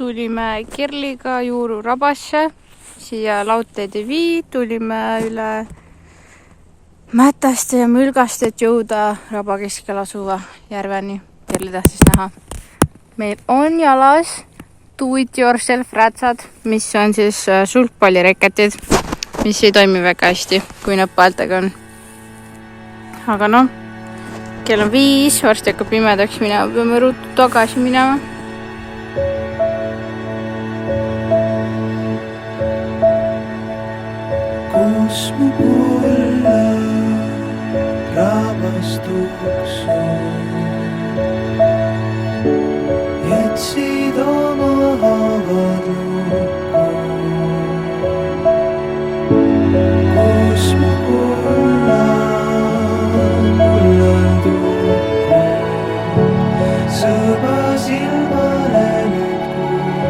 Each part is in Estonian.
tulime Kerliga Juuru rabasse, siia laudteed ei vii, tulime üle Mätaste ja Mülgast, et jõuda raba keskel asuva järveni. Kerli tahtis näha. Meil on jalas do-it-yourself rätsad, mis on siis sulgpallireketid, mis ei toimi väga hästi, kui nõppajaltega on. Aga noh, kell on 5, varsti hakkab pimedaks minema, peame ruttu tagasi minema. Kus mu kulla ravastuks jätsid oma haavad lukku. Kus mu kulla mullal tukku sõba silmale nüüd kukku.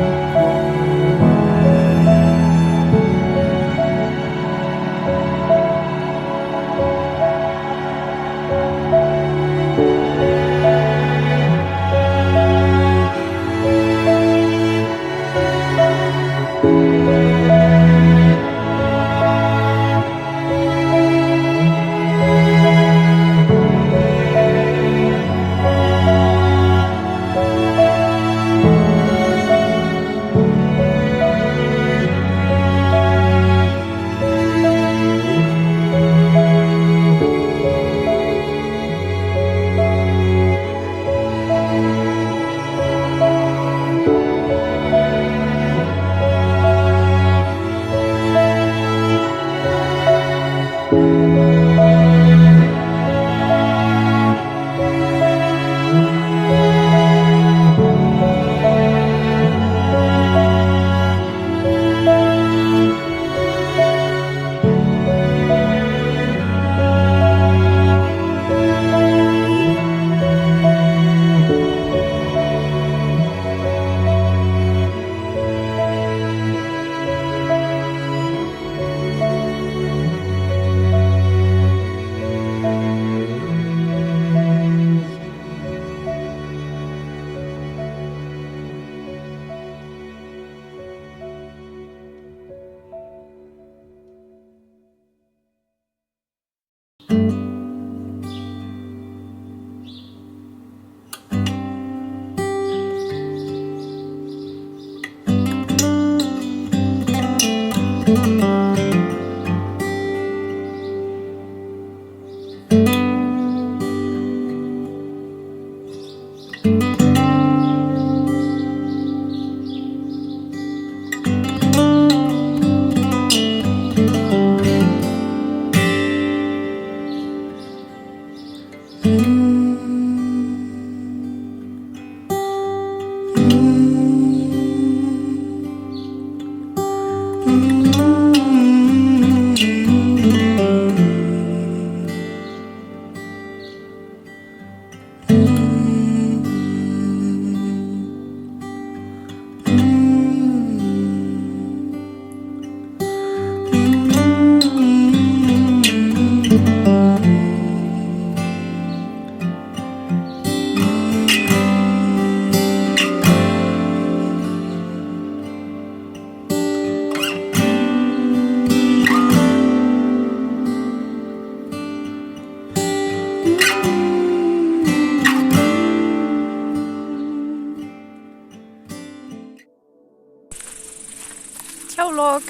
Tšau-loog!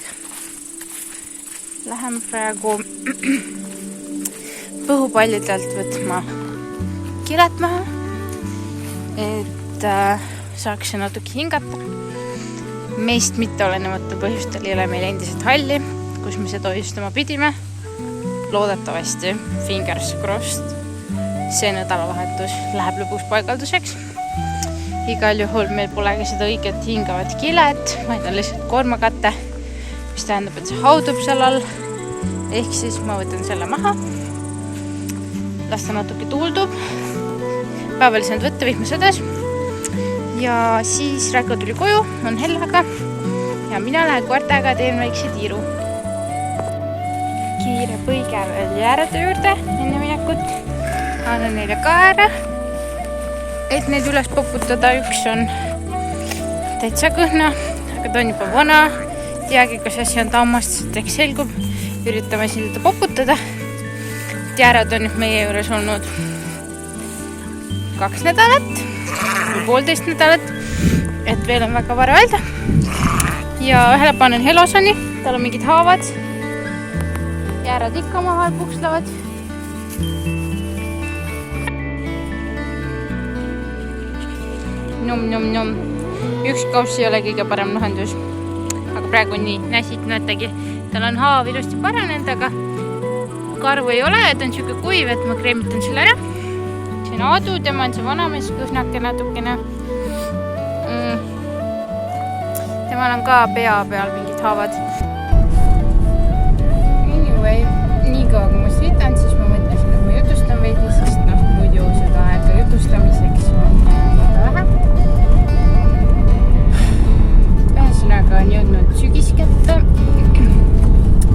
Läheme praegu põhupallidelt võtma kilet maha, et saaks natuke hingata. Meist mitte olenemata põhjustel ei ole meil endiselt halli, kus me seda hoiustama pidime. Loodetavasti, fingers crossed, see nädalavahetus läheb lõpuks paigalduseks. Igal juhul meil pole ka seda õiget hingavat kilet, vaid on lihtsalt koormakate, mis tähendab, et see haudub seal all. Ehk siis ma võtan selle maha, las ta natuke tuuldub, päeval saanud võtta vihmasõdes ja siis Räko tuli koju, on Hellaga ja mina lähen koertega teen väikse tiiru. Kiire põige veel jäärade juurde enne minekut, annan neile ka ära, et neid üles poputada. Üks on täitsa kõhna, aga ta on juba vana. Teagi, kas asi on tammast, eks selgub. Üritame siin teda poputada. Jäärad on nüüd meie juures olnud 2 nädalat või 1,5 nädalat, et veel on väga vara öelda. Ja ühele panen Helosoni, tal on mingid haavad. Jäärad ikka omavahel pukslevad. Nom. Üks kauss ei ole kõige parem lahendus. Aga praegu on nii, näsid, näetegi. Tal on haav ilusti paranenud, aga karvu ei ole, et on siuke kuiv, et ma kreemitan selle ära. See on Aadu, tema on see vanamees, kõhnake natukene. Temal on ka pea peal mingid haavad. Anyway, nii kaua kui ma sõitan, siis ma mõtlesin, et ma jutustan veidi, sest muidu seda aega jutustamiseks on väga vähe. Ühesõnaga on jõudnud sügis kätte.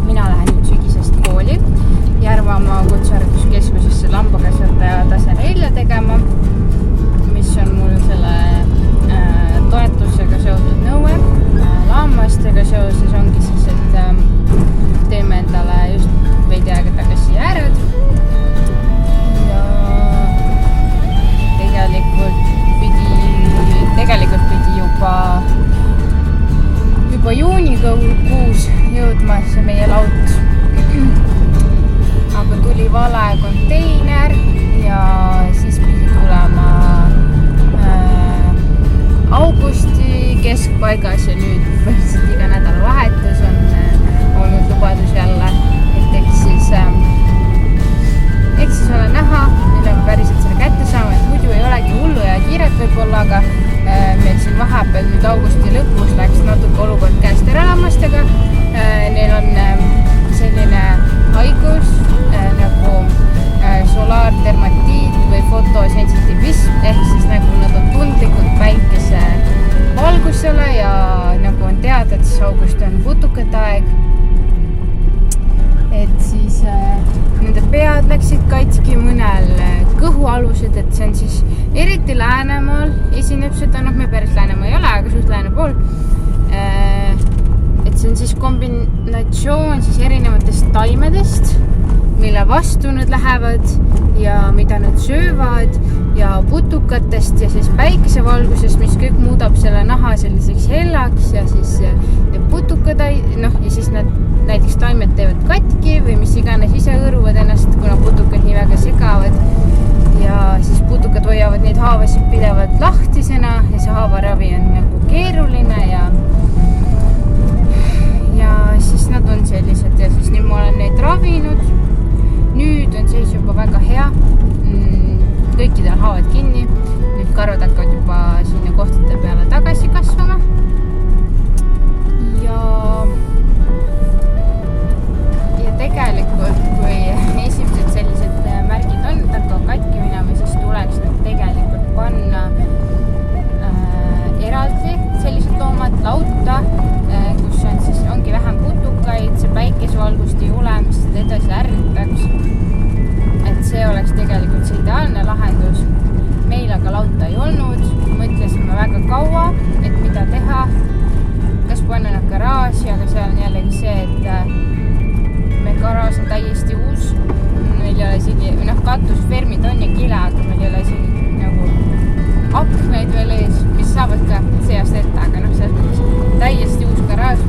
Mina lähen nüüd sügisest kooli Järvamaa kutsehariduskeskusesse lambakasvataja tasereile tegema, mis on mul selle toetusega seotud nõue. Lammastega seoses ongi siis, et teeme endale just veidi aega tagasi jäärad. Ja tegelikult pidi juba juunikuus jõudma see meie laut. Aga tuli vale konteiner ja siis pidi tulema augusti keskpaigas ja nüüd põhiliselt iga nädalavahetus on olnud lubadus jälle, et eks siis ole näha, millal päriselt selle kätte saame, et muidu ei olegi hullu ja kiiret võib-olla, aga meil siin vahepeal nüüd augusti lõpus läks natuke olukord käest ära lammastega. Neil on selline haigus nagu solaardermatiit või fotosensitivism, ehk siis nagu nad on tundlikud päikese valgusele ja nagu on teada, et siis august on putukate aeg. Et siis nende pead läksid katki, mõnel kõhualused, et see on siis eriti Läänemaal esineb seda, me päris Läänemaa ei ole, aga suht lääne pool. Et see on siis kombinatsioon siis erinevatest taimedest, mille vastu nad lähevad ja mida nad söövad ja putukatest ja siis päikesevalgusest, mis kõik muudab selle naha selliseks hellaks ja siis putukad, ja siis nad näiteks taimed teevad katki või mis iganes ise õõruvad ennast, kuna putukad nii väga segavad. Ja siis putukad hoiavad neid haavasid pidevalt lahtisena ja see haavaravi on nagu keeruline ja siis nad on sellised ja siis nüüd ma olen neid ravinud. Nüüd on seis juba väga hea. Kõikidel haavad kinni. Nüüd karvad hakkavad juba sinna kohtade peale tagasi kasvama. Ja tegelikult, kui esimesed sellised märgid on, et hakkavad katki minema, siis tuleks nüüd tegelikult panna eraldi sellised loomad lauta, kus on siis ongi vähem putukaid, see päikesevalgust ei ole, mis seda edasi ärritaks. Et see oleks tegelikult see ideaalne lahendus. Meil aga lauta ei olnud. Mõtlesime väga kaua, et mida teha. Kas panna nad garaaži, aga seal on jällegi see, et meie garaaž on täiesti uus. Meil ei ole isegi, katusfermid on ja kile, aga meil ei ole isegi nagu aknaid veel ees, mis saavad ka see aasta ette, aga selles mõttes täiesti uus garaaž.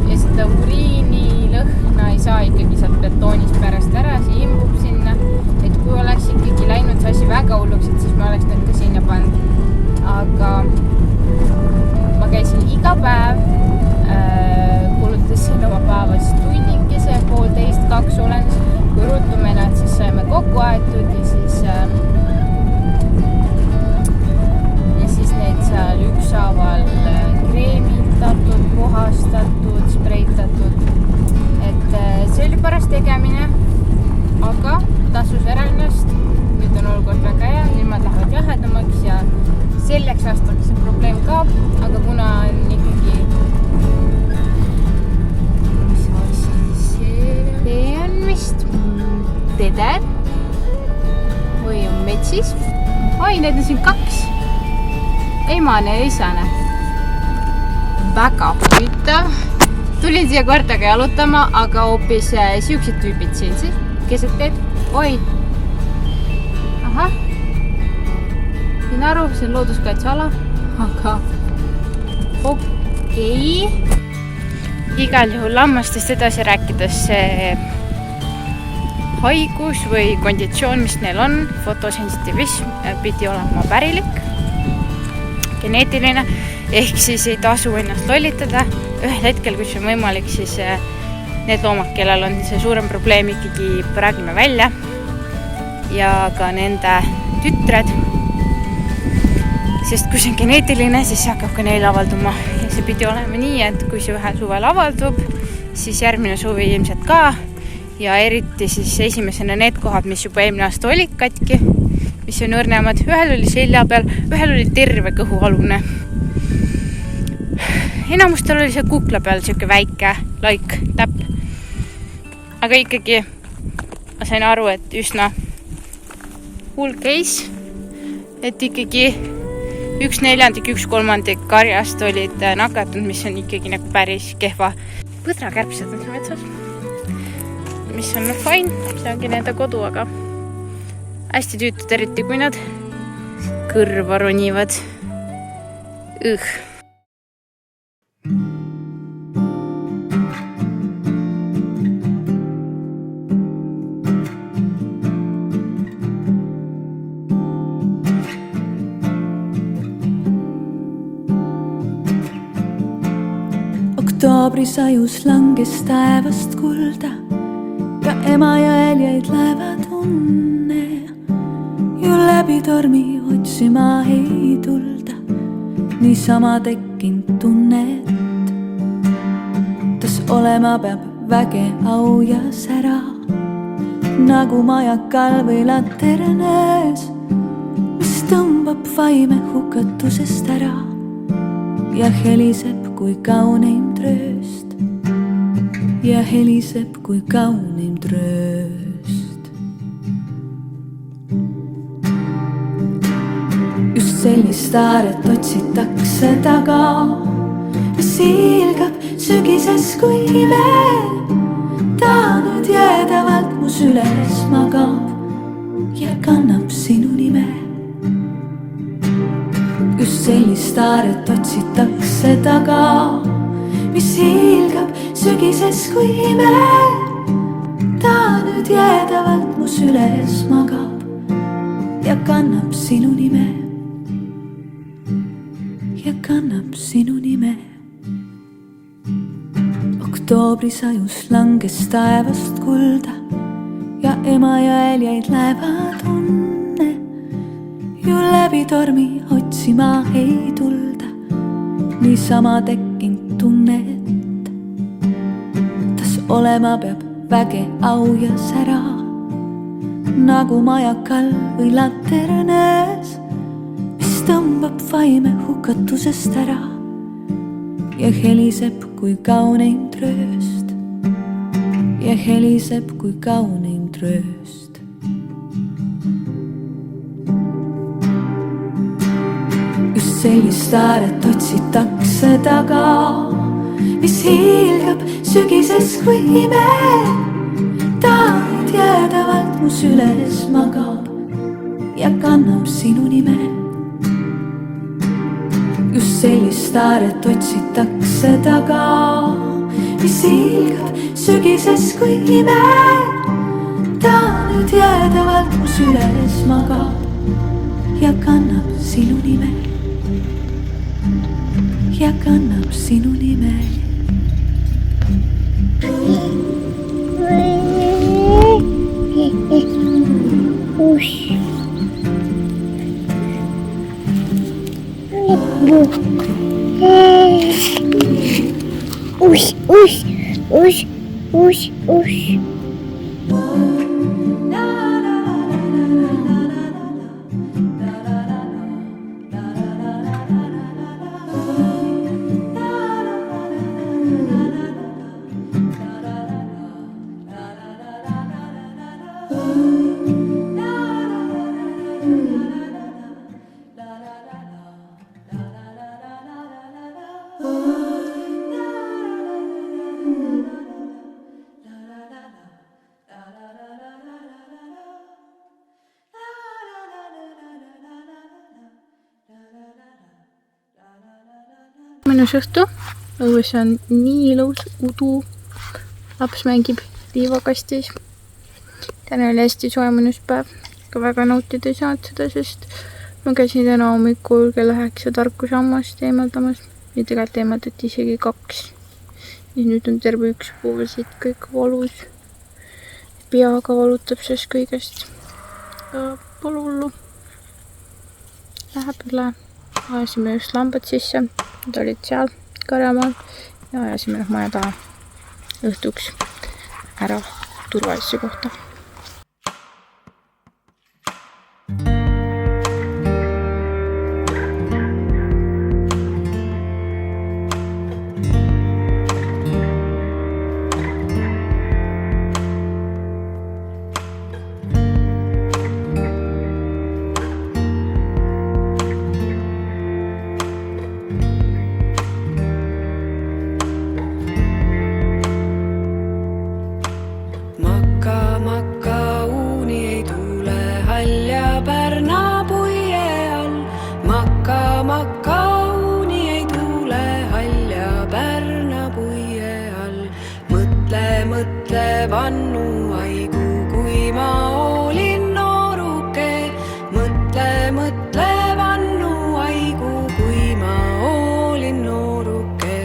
Ja seda uriini lõhna ei saa ikkagi sealt betoonist pärast ära, see imbub sinna. Et kui oleks ikkagi läinud see asi väga hulluks, et siis ma oleks need ka sinna pannud. Aga ma käisin iga päev, kulutasin oma päevast tunnikese, 1,5, 2 olenes. Kui ruttu me nad siis saime kokku aetud ja siis neid seal ükshaaval kreemitatud, puhastatud, spreitatud. Et see oli paras tegemine, aga tasus ära ennast. Nüüd on olukord väga hea, ilmad lähevad jahedamaks ja selleks aastaks see probleem kaob, aga kuna on ikkagi see on vist teder või on metsis. Oi, need on siin 2. Emane ja isane. väga huvitav. Tulin siia kordaga jalutama, aga hoopis siuksed tüübid siin keset teed. Oi! Ahah. Siin aru, see on looduskaitseala, aga okei. Igal juhul lammastest edasi rääkides see haigus või konditsioon, mis neil on, fotosensitiivism, pidi olema pärilik, geneetiline, ehk siis ei tasu ennast lollitada. Ühel hetkel, kui see on võimalik, siis need loomad, kellel on see suurem probleem, ikkagi räägime välja ja ka nende tütred. Sest kui see on geneetiline, siis see hakkab ka neil avalduma. Ja see pidi olema nii, et kui see ühe suvel avaldub, siis järgmine suvi ilmselt ka. Ja eriti siis esimesena need kohad, mis juba eelmine aasta olid katki, mis on õrnemad. Ühel oli selja peal, ühel oli terve kõhualune. Enamustel oli see kukla peal siuke väike laik, täpp. Aga ikkagi ma sain aru, et üsna hull case, et ikkagi 1/4, 1/3 karjast olid nakatunud, mis on ikkagi nagu päris kehva. Põdrakärbsed on see metsas, mis on fine, see ongi nende kodu, aga hästi tüütud, eriti kui nad kõrva ronivad. Oktoobrisajus langes taevast kulda ja ema jäljeid laevad unne. Ju läbi tormi otsima ei tulda, niisama tekkinud tunnet. Tas olema peab väge, au ja sära, nagu majakal või laternes, mis tõmbab vaime hukatusest ära ja heliseb kui kauneim trööst. Ja heliseb kui kauneim trööst. Just sellist aaret otsitakse taga, mis ilgab sügises kui ime. Ta nüüd jäädavalt mu süles magab ja kannab sinu nime. Just sellist aaret otsitakse taga, mis ilgab sügises kui ime. Ta nüüd jäädavalt mu süles magab ja kannab sinu nime. Ja kannab sinu nime. Oktoobrisajus langes taevast kulda ja ema jäljeid laevad unne. Ju läbi tormi otsima ei tulda, niisama tekkinud tunnet. Tas olema peab väge, au ja sära, nagu majakal või laternes, mis tõmbab vaime hukatusest ära ja heliseb kui kauneim trööst. Ja heliseb kui kauneim trööst. Sellist aaret otsitakse taga, mis ilgab sügises kui ime. Ta nüüd jäädavalt mu süles magab ja kannab sinu nime. Just sellist aaret otsitakse taga, mis ilgab sügises kui ime. Ta nüüd jäädavalt mu süles magab ja kannab sinu nime. Ja kannab sinu nime. mõnus õhtu. Õues on nii ilus udu. Laps mängib liivakastis. Täna oli hästi soe mõnus päev. Ka väga nautida ei saanud seda, sest ma käisin täna hommikul kell 9 tarkusammast eemaldamas. Ja tegelikult eemaldati isegi 2. Ja nüüd on terve 1 pool siit kõik valus. Peaga valutab sest kõigest. Pole hullu. Läheb üle. Ajasime just lambad sisse. Nad olid seal karjamaal. Ja ajasime nad maja taha õhtuks ära turvalisse kohta. Vannu aigu, kui ma olin nooruke. Mõtle vannu aigu, kui ma olin nooruke.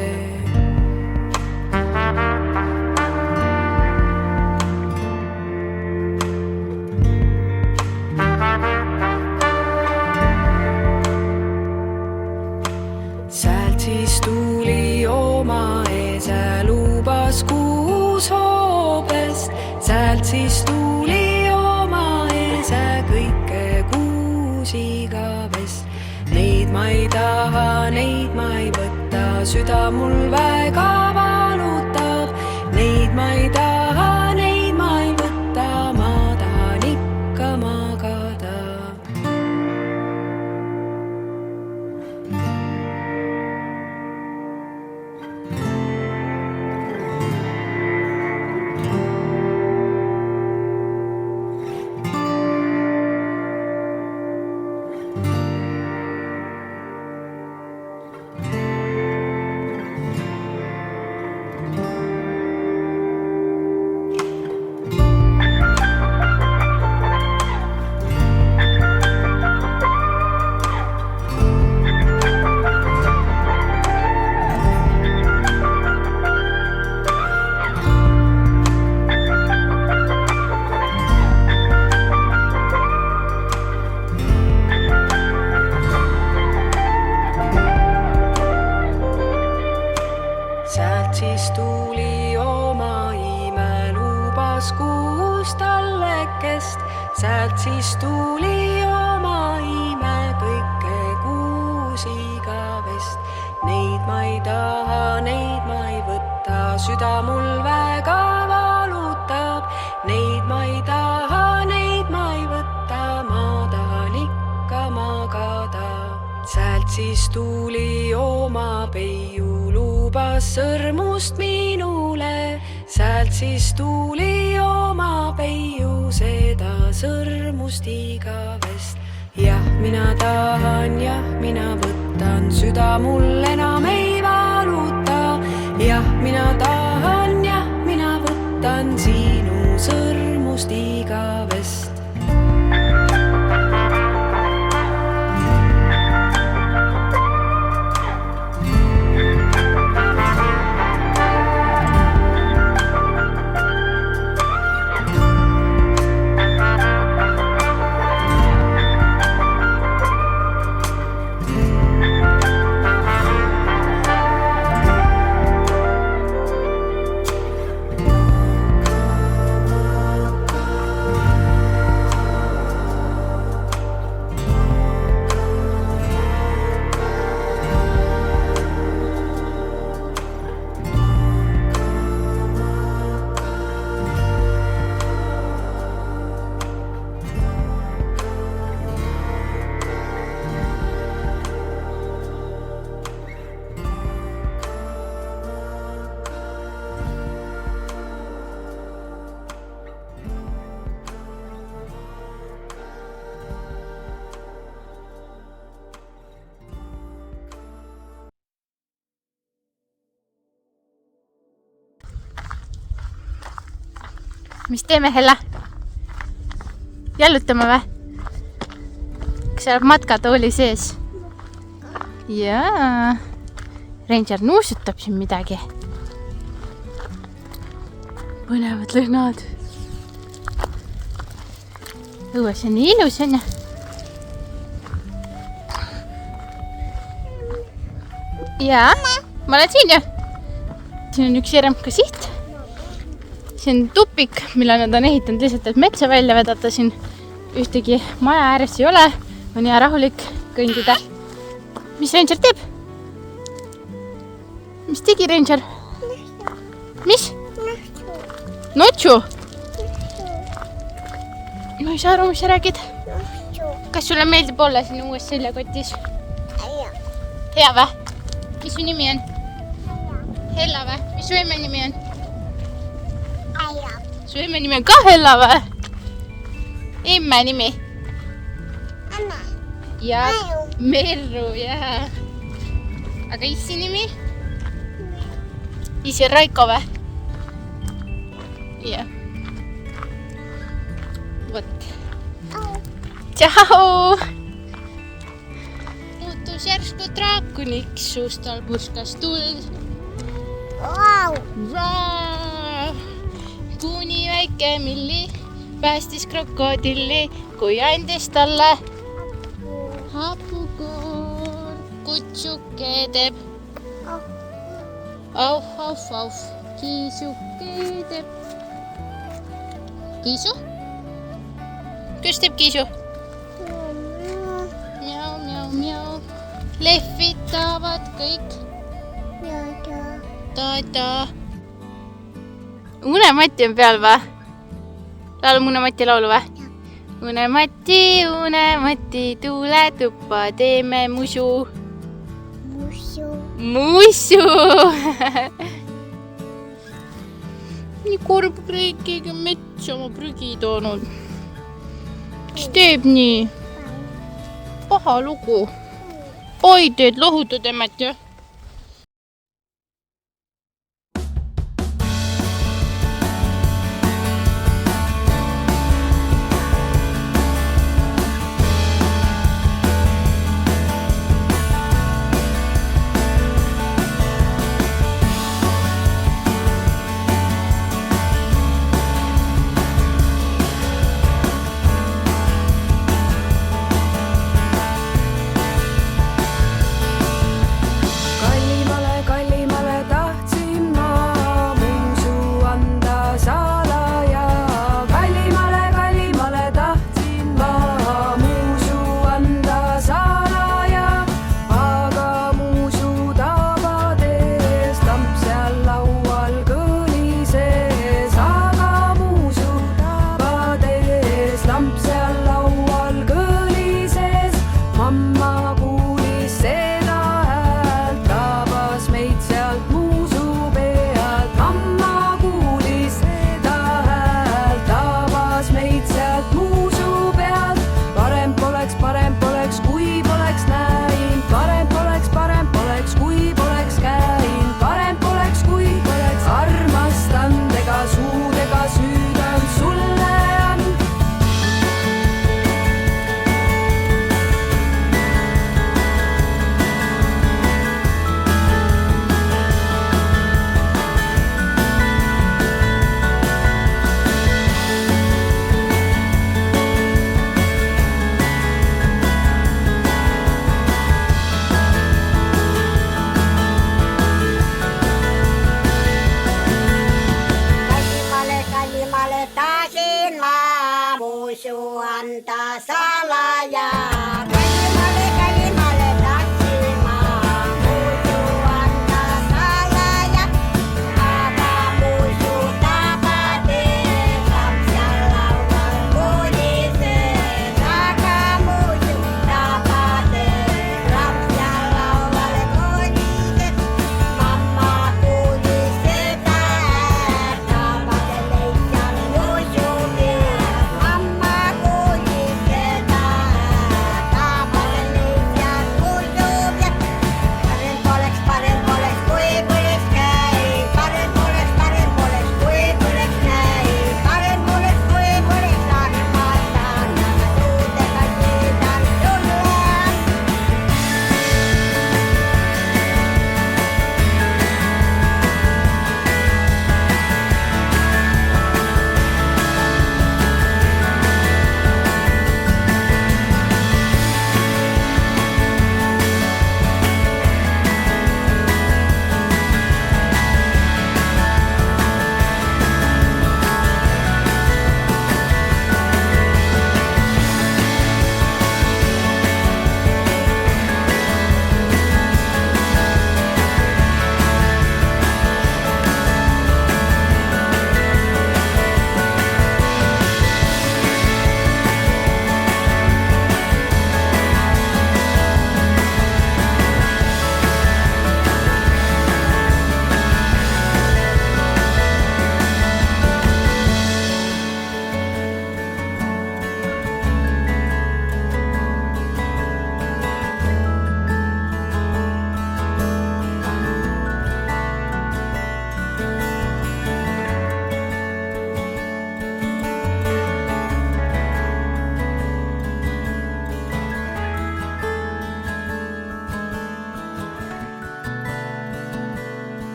Säält siis tuli oma ese, lubas kuus hoobest. Säält siis tuli oma ese, kõike kuus igavest. Neid ma ei taha, neid ma ei võta, süda mul väga valutab. Neid ma ei taha, neid ma ei võta, ma tahan ikka magada. Siis tuli oma ime, lubas kuus tallekest. Säält siis tuli oma ime, kõike kuus igavest. Neid ma ei taha, neid ma ei võta, süda mul väga valutab. Neid ma ei taha, neid ma ei võta, ma tahan ikka magada. Säält siis tuli oma peiu, lubas sõrmust minule. Säält siis tuli oma peiu, seda sõrmust igavest. Jah, mina tahan, jah, mina võtan, süda mul enam ei valuta. Jah, mina tahan, jah, mina võtan sinu sõrmust igavest. mis teeme, Hella? Jallutame või? Kas sa oled matkatooli sees? Jaa. Ranger nuusutab siin midagi. Põnevad lõhnad. Õues on nii ilus, on ju? Jaa, ma olen siin ju. Siin on üks RMK siht. See on tupik, mille nad on ehitanud lihtsalt, et metsa välja vedata. Siin ühtegi maja ääres ei ole. On hea rahulik kõndida. Mis Ranger teeb? Mis tegi Ranger? Mis? Notšu? Ma ei saa aru, mis sa räägid. Kas sulle meeldib olla siin uues seljakotis? Hea või? Mis su nimi on? Hella või? Mis su emme nimi on? Su emme nimi on ka Hella või? Emme nimi? Ja Merru, jaa. Aga issi nimi? Issi on Raiko või? Jah. Vot. Tšau! Muutus järsku draakoniks, suust tal purskas tuld. Kuni väike Milli päästis krokodilli, kui andis talle hapukoor. Kutsuke teeb auf, auf, auf, kiisuke teeb. Kiisu? Kus teeb kiisu? Miau, miau, miau. Lehvitavad kõik. Ta-ta. Unemati on peal või? Laulame Unemati laulu või? Unemati, tule tuppa, teeme musu. Musu! Nii kurb kõik, keegi on metsa oma prügi toonud. Kes teeb nii? Paha lugu. Oi, teed lohutad emmet, jah?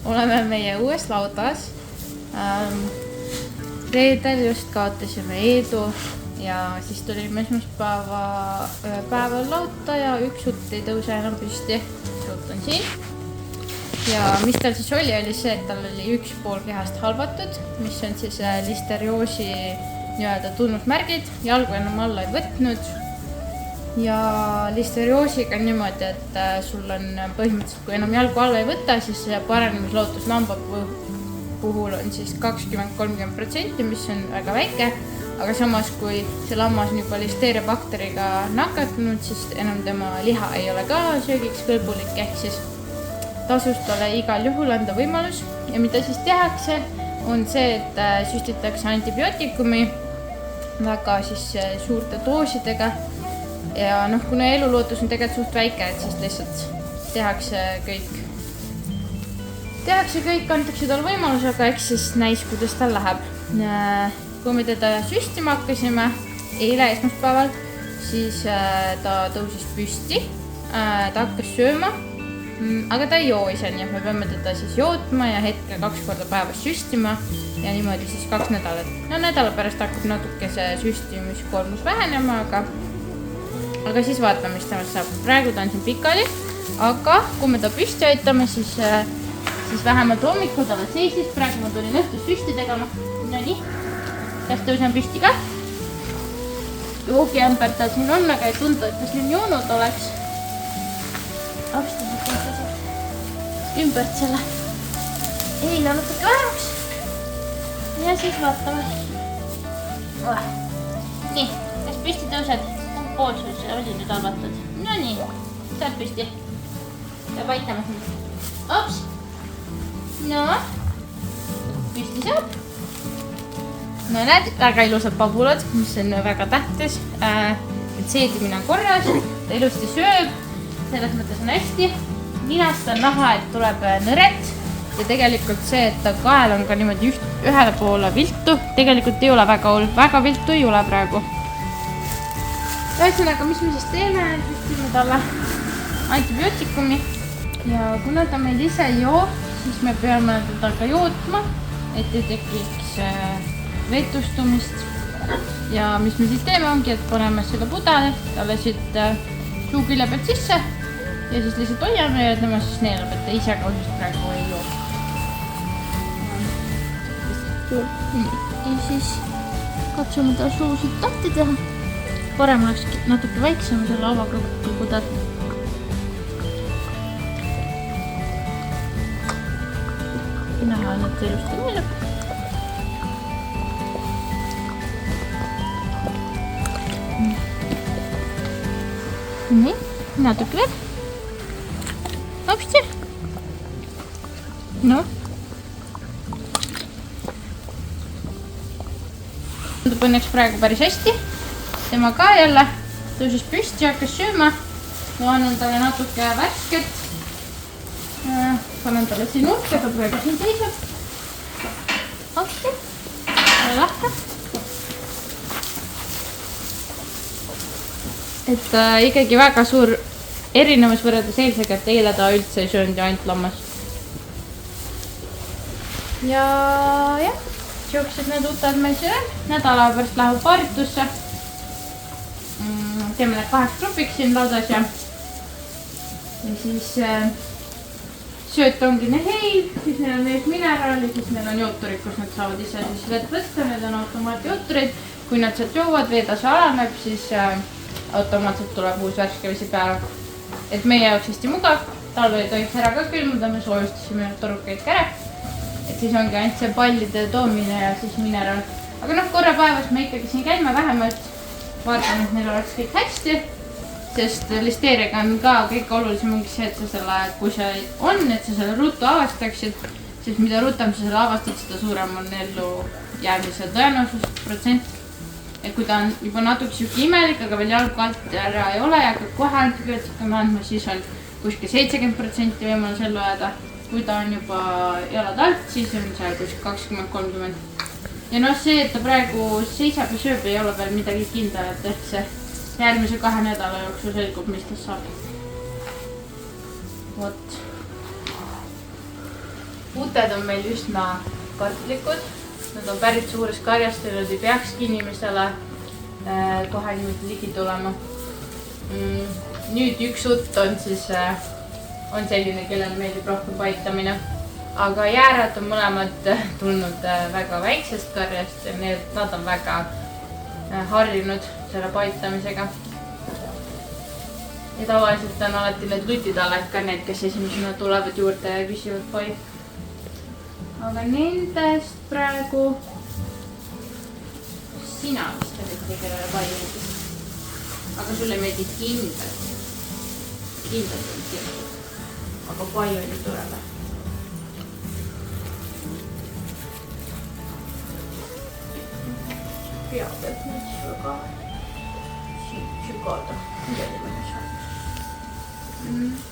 oleme meie uues laudas. Reedel just kaotasime Eedu ja siis tulime päeval lauta ja üks sutt ei tõuse enam püsti. Sutt on siin. Ja mis tal siis oli see, et tal oli üks pool kehast halvatud, mis on siis listerioosi nii-öelda tunnusmärgid. Jalgu enam alla ei võtnud. Ja listerioosiga on niimoodi, et sul on põhimõtteliselt, kui enam jalgu alla ei võta, siis paranemist lamba puhul on siis 20-30%, mis on väga väike. Aga samas, kui see lammas on juba listeeriabakteriga nakatunud, siis enam tema liha ei ole ka söögiks kõlbulik, ehk siis tasust talle igal juhul anda võimalus. Ja mida siis tehakse, on see, et süstitakse antibiootikumi väga siis suurte doosidega. Ja kuna elulootus on tegelikult suht väike, et siis lihtsalt tehakse kõik, antakse talle võimalus, aga eks siis näis, kuidas tal läheb. Kui me teda süstima hakkasime eile esmaspäeval, siis ta tõusis püsti, ta hakkas sööma, aga ta ei joo ise, nii et me peame teda siis jootma ja hetke 2 korda päevas süstima ja niimoodi siis 2 nädalat. Nädala pärast hakkab natuke see süstimiskoormus vähenema, aga siis vaatame, mis temast saab. Praegu ta on siin pikali, aga kui me ta püsti aitame, siis vähemalt hommikul ta seisis. Praegu ma tulin õhtus süsti tegema. No nii. Kas tõusen püsti ka? Joogiämber ta siin on, aga ei tunda, et ta siin joonud oleks. Abstanud tõendasid ümbert selle eile natuke vähemaks. Ja siis vaatame. Nii, kas püsti tõused? Poolsus oli nüüd halvatud. No nii, saad püsti. Ja paitame siin. Ops. No, püsti saab. No näed, väga ilusad pabulad, mis on väga tähtis. Et seedimine on korras, ta ilusti sööb, selles mõttes on hästi. Ninast on näha, et tuleb nõret ja tegelikult see, et ta kael on ka niimoodi ühele poole viltu. Tegelikult ei ole väga viltu, ei ole praegu. Ühesõnaga, mis me siis teeme, süstime talle antibiootikumi ja kuna ta meil ise joo, siis me peame teda ka jootma, et ei tekiks vetustumist. Ja mis me siis teeme ongi, et paneme selle pudeli talle siit suukülje pealt sisse ja siis lihtsalt hoiame ja tema siis neelab, et ta ise kausist praegu ei joo. Ja siis katsume ta suusid tahti teha. Parem oleks natuke väiksem selle avaga kui pudel. Näha on, et ilusti neelab. Nii, natuke veel. Hopsti. No. Tundub õnneks praegu päris hästi. Tema ka jälle tõusis püsti ja hakkas sööma. Ma annan talle natuke värsket. Panen talle siin nurka, ta praegu siin seisab. Hopsti. Lahke. Et ikkagi väga suur erinevus võrreldes eilsega, et eile ta üldse ei söönud ja ainult lammas. Ja jah, siuksed need utad meil siin on. Nädala pärast läheb paaritusse. Teeme need 2 grupiks siin laudas ja siis sööt ongi heil, siis neil on ees mineraal ja siis neil on jooturid, kus nad saavad ise siis vett võtta, need on automaatjooturid. Kui nad sealt joovad, veetase alaneb, siis automaatselt tuleb uus värske vesi peale. Et meie jaoks hästi mugav, talve ei tohiks ära ka külmuda, me soojustasime torukaid käre. Et siis ongi ainult see pallide toomine ja siis mineraal. Aga korra päevas me ikkagi siin käime vähemalt, vaatame, et neil oleks kõik hästi, sest listeeriaga on ka kõik olulisem ongi see, et sa selle, kui see on, et sa selle ruttu avastaksid, sest mida rutem sa selle avastad, seda suurem on ellu jäämise tõenäosus protsent. Et kui ta on juba natuke siuke imelik, aga veel jalgu alt ära ei ole ja kohe antibiootikumi andma, siis on kuskil 70% võimalus ellu jääda. Kui ta on juba jalad alt, siis on seal kuskil 20-30%. Ja see, et ta praegu seisab ja sööb, ei ole veel midagi kindla, et ehk see järgmise 2 nädala jooksul selgub, mis tast saab. Vot. puted on meil üsna kasvlikud. Nad on pärit suurest karjast ja nad ei peakski inimesele kohe niimoodi ligi tulema. Nüüd üks utt on siis on selline, kellele meeldib rohkem paitamine. Aga jäärad on mõlemad tulnud väga väiksest karjast ja nad on väga harjunud selle paitamisega. Ja tavaliselt on alati need lutitalled ka need, kes esimesena tulevad juurde ja küsivad pai. Aga nendest praegu sina vist oled see, kellele pai meeldis. Aga sulle meeldib kindlalt. Kindlalt on kirjad. Aga pai oli tulema. Peab, et nüüd väga sügada. Midagi ma ei saa.